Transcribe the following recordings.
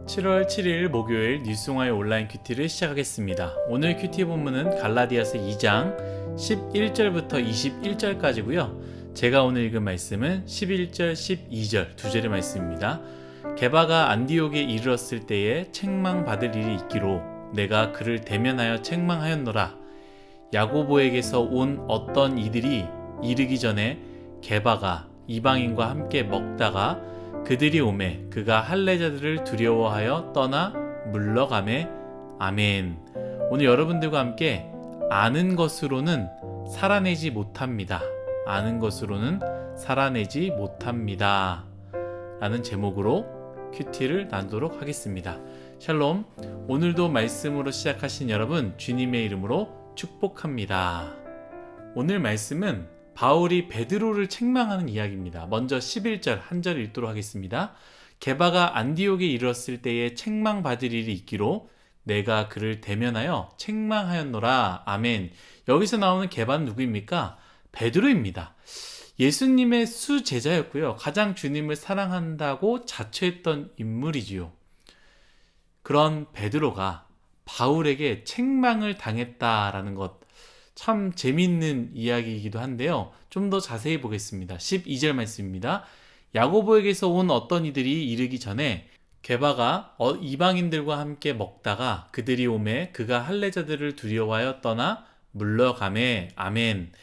7월 7일 목요일 뉴스송화의 온라인 큐티를 시작하겠습니다. 오늘 큐티 본문은 갈라디아서 2장 11절부터 21절까지고요. 제가 오늘 읽은 말씀은 11절, 12절 두 절의 말씀입니다. 게바가 안디옥에 이르렀을 때에 책망받을 일이 있기로 내가 그를 대면하여 책망하였노라. 야고보에게서 온 어떤 이들이 이르기 전에 게바가 이방인과 함께 먹다가 그들이 오매 그가 할례자들을 두려워하여 떠나 물러가매. 아멘. 오늘 여러분들과 함께 아는 것으로는 살아내지 못합니다. 아는 것으로는 살아내지 못합니다. 라는 제목으로 큐티를 나누도록 하겠습니다. 샬롬. 오늘도 말씀으로 시작하신 여러분 주님의 이름으로 축복합니다. 오늘 말씀은 바울이 베드로를 책망하는 이야기입니다. 먼저 11절 한 절 읽도록 하겠습니다. 게바가 안디옥에 이르렀을 때에 책망받을 일이 있기로 내가 그를 대면하여 책망하였노라. 아멘. 여기서 나오는 게바는 누구입니까? 베드로입니다. 예수님의 수제자였고요. 가장 주님을 사랑한다고 자처했던 인물이지요. 그런 베드로가 바울에게 책망을 당했다라는 것, 참 재미있는 이야기이기도 한데요. 좀 더 자세히 보겠습니다. 12절 말씀입니다. 야고보에게서 온 어떤 이들이 이르기 전에 게바가 이방인들과 함께 먹다가 그들이 오매 그가 할례자들을 두려워하여 떠나 물러가매. 아멘.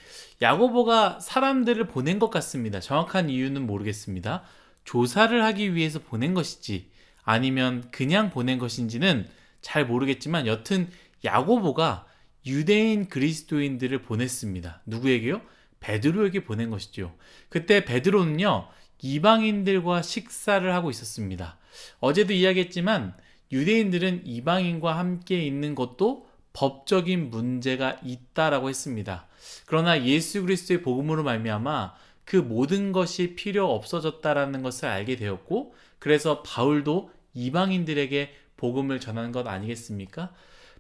야고보가 사람들을 보낸 것 같습니다. 정확한 이유는 모르겠습니다. 조사를 하기 위해서 보낸 것인지 아니면 그냥 보낸 것인지는 잘 모르겠지만 여튼 야고보가 유대인 그리스도인들을 보냈습니다. 누구에게요? 베드로에게 보낸 것이죠. 그때 베드로는요, 이방인들과 식사를 하고 있었습니다. 어제도 이야기했지만 유대인들은 이방인과 함께 있는 것도 법적인 문제가 있다라고 했습니다. 그러나 예수 그리스도의 복음으로 말미암아 그 모든 것이 필요 없어졌다라는 것을 알게 되었고, 그래서 바울도 이방인들에게 복음을 전한 것 아니겠습니까?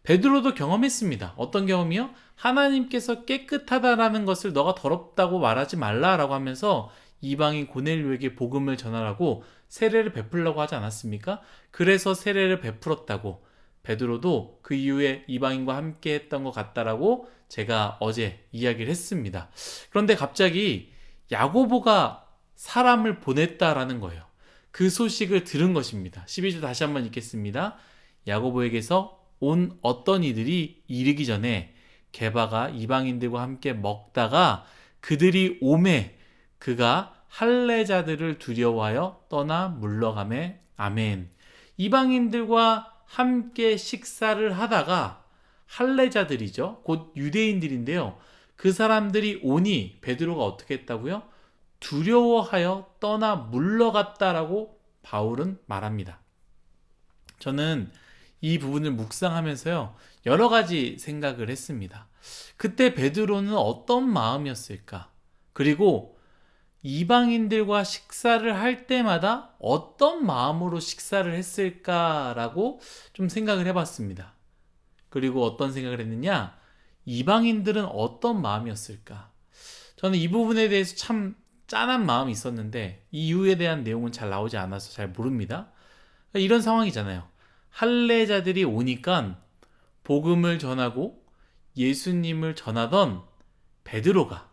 베드로도 경험했습니다. 어떤 경험이요? 하나님께서 깨끗하다라는 것을 너가 더럽다고 말하지 말라라고 하면서 이방인 고넬료에게 복음을 전하라고 세례를 베풀라고 하지 않았습니까? 그래서 세례를 베풀었다고 베드로도 그 이후에 이방인과 함께 했던 것 같다라고 제가 어제 이야기를 했습니다. 그런데 갑자기 야고보가 사람을 보냈다라는 거예요. 그 소식을 들은 것입니다. 12절 다시 한번 읽겠습니다. 야고보에게서 온 어떤 이들이 이르기 전에 게바가 이방인들과 함께 먹다가 그들이 오매 그가 할례자들을 두려워하여 떠나 물러가매. 아멘. 이방인들과 함께 식사를 하다가 할례자들이죠. 곧 유대인들인데요. 그 사람들이 오니 베드로가 어떻게 했다고요? 두려워하여 떠나 물러갔다라고 바울은 말합니다. 저는 이 부분을 묵상하면서요, 여러 가지 생각을 했습니다. 그때 베드로는 어떤 마음이었을까? 그리고 이방인들과 식사를 할 때마다 어떤 마음으로 식사를 했을까라고 좀 생각을 해봤습니다. 그리고 어떤 생각을 했느냐? 이방인들은 어떤 마음이었을까? 저는 이 부분에 대해서 참 짠한 마음이 있었는데 이 이유에 대한 내용은 잘 나오지 않아서 잘 모릅니다. 이런 상황이잖아요. 할례자들이 오니까 복음을 전하고 예수님을 전하던 베드로가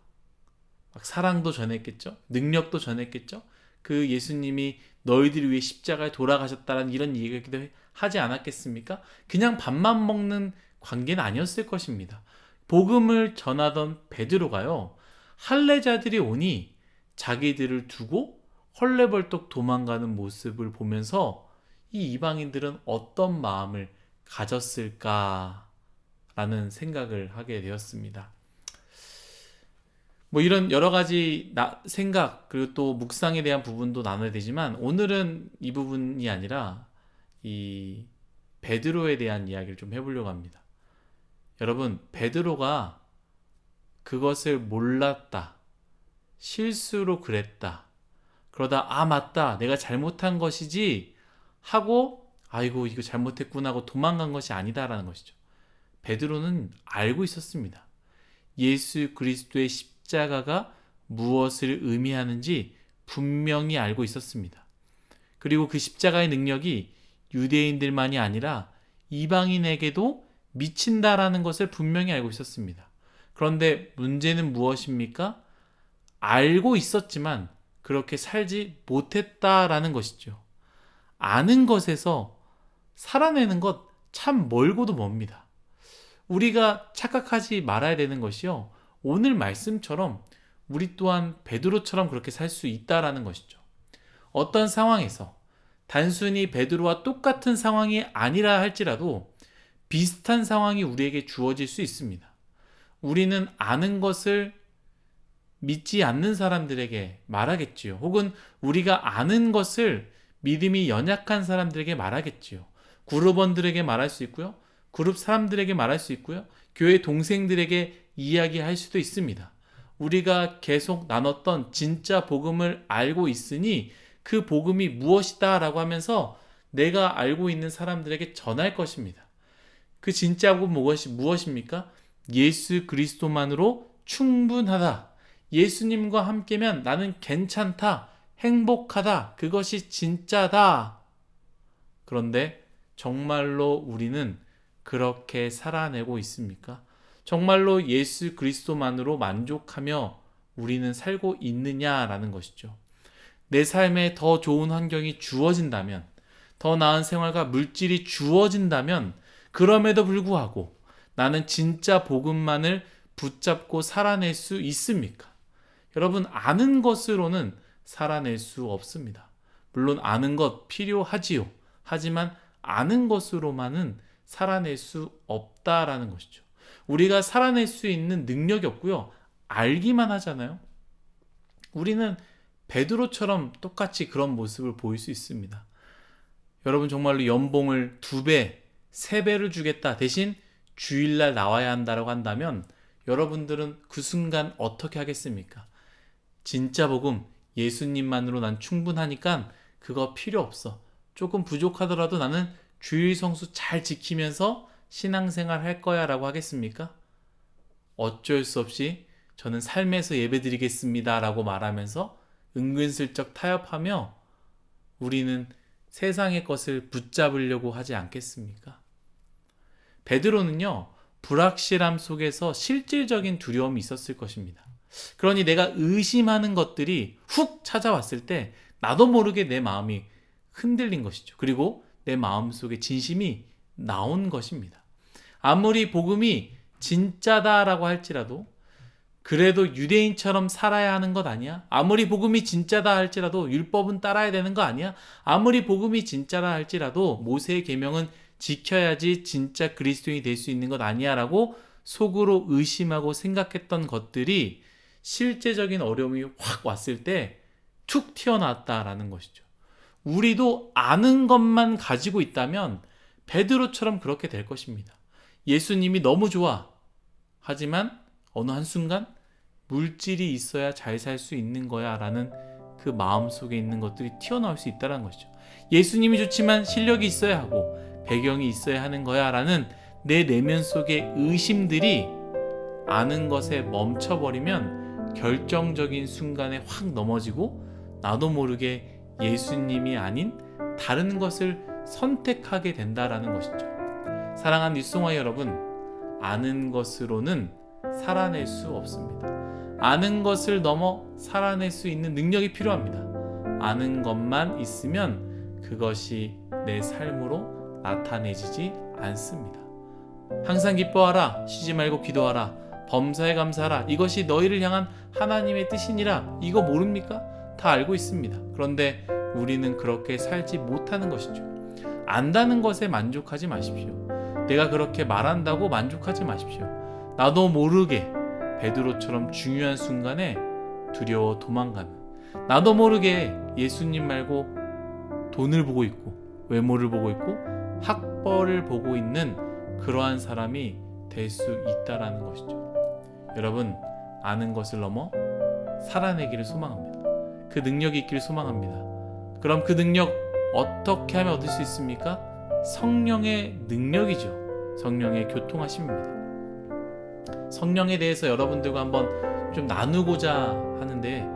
막 사랑도 전했겠죠. 능력도 전했겠죠. 그 예수님이 너희들 위해 십자가에 돌아가셨다는 이런 얘기도 하지 않았겠습니까? 그냥 밥만 먹는 관계는 아니었을 것입니다. 복음을 전하던 베드로가요, 할례자들이 오니 자기들을 두고 헐레벌떡 도망가는 모습을 보면서 이 이방인들은 어떤 마음을 가졌을까라는 생각을 하게 되었습니다. 이런 여러 가지 생각 그리고 또 묵상에 대한 부분도 나눠야 되지만 오늘은 이 부분이 아니라 이 베드로에 대한 이야기를 좀 해보려고 합니다. 여러분, 베드로가 그것을 몰랐다, 실수로 그랬다, 그러다 맞다, 내가 잘못한 것이지 하고 아이고 이거 잘못했구나 하고 도망간 것이 아니다라는 것이죠. 베드로는 알고 있었습니다. 예수 그리스도의 십자가가 무엇을 의미하는지 분명히 알고 있었습니다. 그리고 그 십자가의 능력이 유대인들만이 아니라 이방인에게도 미친다라는 것을 분명히 알고 있었습니다. 그런데 문제는 무엇입니까? 알고 있었지만 그렇게 살지 못했다라는 것이죠. 아는 것에서 살아내는 것 참 멀고도 멉니다. 우리가 착각하지 말아야 되는 것이요. 오늘 말씀처럼 우리 또한 베드로처럼 그렇게 살 수 있다라는 것이죠. 어떤 상황에서 단순히 베드로와 똑같은 상황이 아니라 할지라도 비슷한 상황이 우리에게 주어질 수 있습니다. 우리는 아는 것을 믿지 않는 사람들에게 말하겠지요. 혹은 우리가 아는 것을 믿음이 연약한 사람들에게 말하겠지요. 그룹원들에게 말할 수 있고요. 그룹 사람들에게 말할 수 있고요. 교회 동생들에게 이야기할 수도 있습니다. 우리가 계속 나눴던 진짜 복음을 알고 있으니 그 복음이 무엇이다 라고 하면서 내가 알고 있는 사람들에게 전할 것입니다. 그 진짜 복음 무엇입니까? 예수 그리스도만으로 충분하다. 예수님과 함께면 나는 괜찮다. 행복하다. 그것이 진짜다. 그런데 정말로 우리는 그렇게 살아내고 있습니까? 정말로 예수 그리스도만으로 만족하며 우리는 살고 있느냐라는 것이죠. 내 삶에 더 좋은 환경이 주어진다면, 더 나은 생활과 물질이 주어진다면, 그럼에도 불구하고 나는 진짜 복음만을 붙잡고 살아낼 수 있습니까? 여러분, 아는 것으로는 살아낼 수 없습니다. 물론 아는 것 필요하지요. 하지만 아는 것으로만은 살아낼 수 없다라는 것이죠. 우리가 살아낼 수 있는 능력이 없고요. 알기만 하잖아요. 우리는 베드로처럼 똑같이 그런 모습을 보일 수 있습니다. 여러분, 정말로 연봉을 2배, 3배를 주겠다. 대신 주일날 나와야 한다고 한다면 여러분들은 그 순간 어떻게 하겠습니까? 진짜 복음, 예수님만으로 난 충분하니까 그거 필요 없어. 조금 부족하더라도 나는 주일 성수 잘 지키면서 신앙생활 할 거야 라고 하겠습니까? 어쩔 수 없이 저는 삶에서 예배드리겠습니다 라고 말하면서 은근슬쩍 타협하며 우리는 세상의 것을 붙잡으려고 하지 않겠습니까? 베드로는요, 불확실함 속에서 실질적인 두려움이 있었을 것입니다. 그러니 내가 의심하는 것들이 훅 찾아왔을 때 나도 모르게 내 마음이 흔들린 것이죠. 그리고 내 마음속에 진심이 나온 것입니다. 아무리 복음이 진짜다라고 할지라도 그래도 유대인처럼 살아야 하는 것 아니야? 아무리 복음이 진짜다 할지라도 율법은 따라야 되는 거 아니야? 아무리 복음이 진짜다 할지라도 모세의 계명은 지켜야지 진짜 그리스도인이 될 수 있는 것 아니야? 라고 속으로 의심하고 생각했던 것들이 실제적인 어려움이 확 왔을 때 툭 튀어나왔다라는 것이죠. 우리도 아는 것만 가지고 있다면 베드로처럼 그렇게 될 것입니다. 예수님이 너무 좋아. 하지만 어느 한순간 물질이 있어야 잘 살 수 있는 거야 라는 그 마음속에 있는 것들이 튀어나올 수 있다는 것이죠. 예수님이 좋지만 실력이 있어야 하고 배경이 있어야 하는 거야 라는 내 내면 속의 의심들이 아는 것에 멈춰버리면 결정적인 순간에 확 넘어지고 나도 모르게 예수님이 아닌 다른 것을 선택하게 된다라는 것이죠. 사랑하는 뉴스송화 여러분, 아는 것으로는 살아낼 수 없습니다. 아는 것을 넘어 살아낼 수 있는 능력이 필요합니다. 아는 것만 있으면 그것이 내 삶으로 나타내지지 않습니다. 항상 기뻐하라, 쉬지 말고 기도하라, 범사에 감사하라, 이것이 너희를 향한 하나님의 뜻이니라. 이거 모릅니까? 다 알고 있습니다. 그런데 우리는 그렇게 살지 못하는 것이죠. 안다는 것에 만족하지 마십시오. 내가 그렇게 말한다고 만족하지 마십시오. 나도 모르게 베드로처럼 중요한 순간에 두려워 도망가는, 나도 모르게 예수님 말고 돈을 보고 있고 외모를 보고 있고 학벌을 보고 있는 그러한 사람이 될 수 있다라는 것이죠. 여러분, 아는 것을 넘어 살아내기를 소망합니다. 그 능력이 있기를 소망합니다. 그럼 그 능력 어떻게 하면 얻을 수 있습니까? 성령의 능력이죠. 성령의 교통하심입니다. 성령에 대해서 여러분들과 한번 좀 나누고자 하는데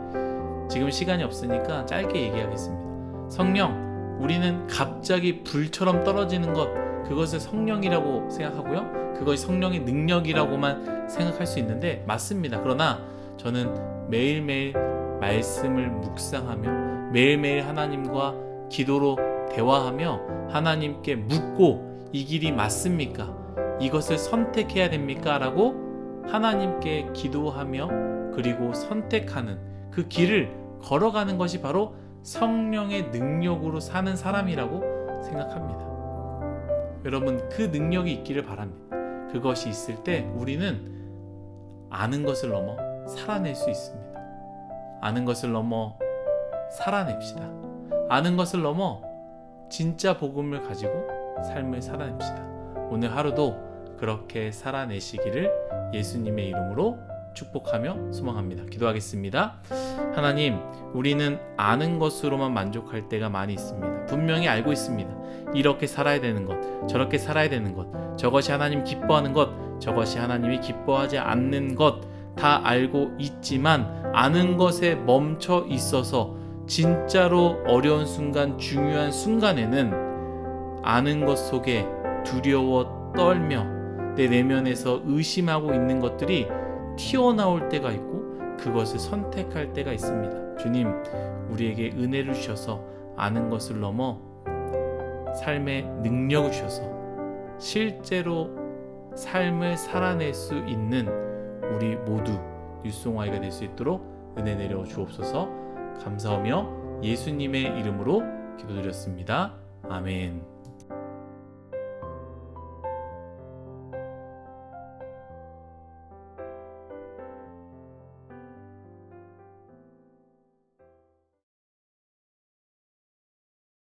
지금 시간이 없으니까 짧게 얘기하겠습니다. 성령, 우리는 갑자기 불처럼 떨어지는 것, 그것을 성령이라고 생각하고요. 그것이 성령의 능력이라고만 생각할 수 있는데 맞습니다. 그러나 저는 매일매일 말씀을 묵상하며 매일매일 하나님과 기도로 대화하며 하나님께 묻고 이 길이 맞습니까? 이것을 선택해야 됩니까? 라고 하나님께 기도하며 그리고 선택하는 그 길을 걸어가는 것이 바로 성령의 능력으로 사는 사람이라고 생각합니다. 여러분, 그 능력이 있기를 바랍니다. 그것이 있을 때 우리는 아는 것을 넘어 살아낼 수 있습니다. 아는 것을 넘어 살아냅시다. 아는 것을 넘어 진짜 복음을 가지고 삶을 살아냅시다. 오늘 하루도 그렇게 살아내시기를 예수님의 이름으로 축복하며 소망합니다. 기도하겠습니다. 하나님, 우리는 아는 것으로만 만족할 때가 많이 있습니다. 분명히 알고 있습니다. 이렇게 살아야 되는 것, 저렇게 살아야 되는 것, 저것이 하나님 기뻐하는 것, 저것이 하나님이 기뻐하지 않는 것 다 알고 있지만 아는 것에 멈춰 있어서 진짜로 어려운 순간, 중요한 순간에는 아는 것 속에 두려워 떨며 내 내면에서 의심하고 있는 것들이 튀어나올 때가 있고 그것을 선택할 때가 있습니다. 주님, 우리에게 은혜를 주셔서 아는 것을 넘어 삶의 능력을 주셔서 실제로 삶을 살아낼 수 있는 우리 모두 뉴송아이가 될 수 있도록 은혜 내려 주옵소서. 감사하며 예수님의 이름으로 기도드렸습니다. 아멘.